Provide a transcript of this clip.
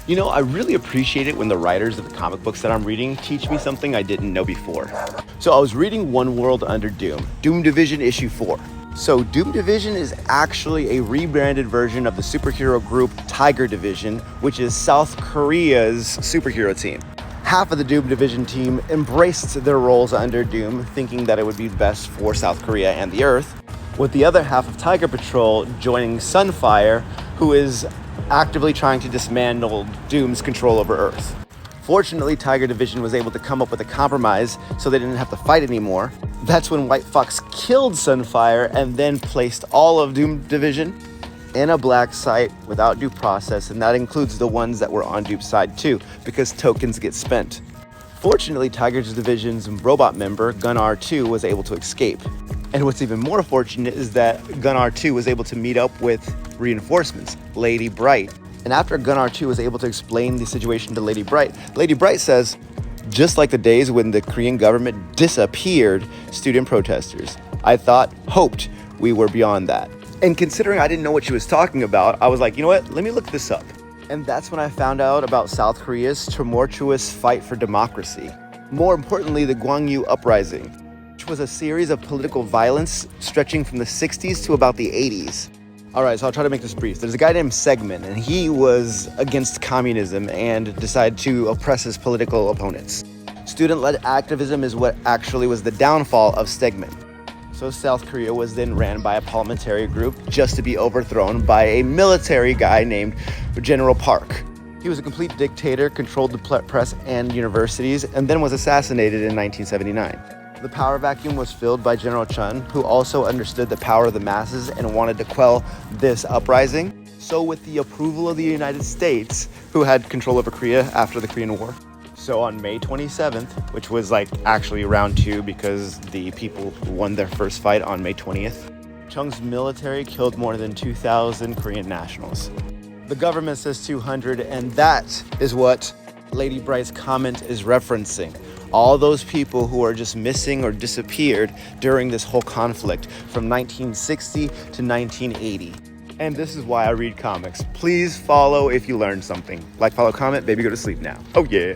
You know, I really appreciate it when the writers of the comic books that I'm reading teach me something I didn't know before. So I was reading One World Under Doom, Doom Division issue 4. So Doom Division is actually a rebranded version of the superhero group Tiger Division, which is South Korea's superhero team. Half of the Doom Division team embraced their roles under Doom, thinking that it would be best for South Korea and the Earth, with the other half of Tiger Patrol joining Sunfire, who is actively trying to dismantle Doom's control over Earth. Fortunately, Tiger Division was able to come up with a compromise so they didn't have to fight anymore. That's when White Fox killed Sunfire and then placed all of Doom Division in a black site without due process, and that includes the ones that were on Doom's side too, because tokens get spent. Fortunately, Tiger Division's robot member, Gunnar 2, was able to escape. And what's even more fortunate is that Gunnar 2 was able to meet up with reinforcements, Lady Bright. And after Gunnar 2 was able to explain the situation to Lady Bright says, just like the days when the Korean government disappeared student protesters, I hoped we were beyond that. And considering I didn't know what she was talking about, I was like, you know what, let me look this up. And that's when I found out about South Korea's tumultuous fight for democracy. More importantly, the Gwangju Uprising, which was a series of political violence stretching from the 60s to about the 80s. All right, so I'll try to make this brief. There's a guy named Segmen, and he was against communism and decided to oppress his political opponents. Student-led activism is what actually was the downfall of Segmen. So South Korea was then ran by a parliamentary group just to be overthrown by a military guy named General Park. He was a complete dictator, controlled the press and universities, and then was assassinated in 1979. The power vacuum was filled by General Chun, who also understood the power of the masses and wanted to quell this uprising. So with the approval of the United States, who had control over Korea after the Korean War. So on May 27th, which was actually round 2 because the people won their first fight on May 20th, Chung's military killed more than 2,000 Korean nationals. The government says 200, and that is what Lady Bright's comment is referencing. All those people who are just missing or disappeared during this whole conflict from 1960 to 1980. And this is why I read comics. Please follow if you learned something. Like, follow, comment, baby, go to sleep now. Oh yeah.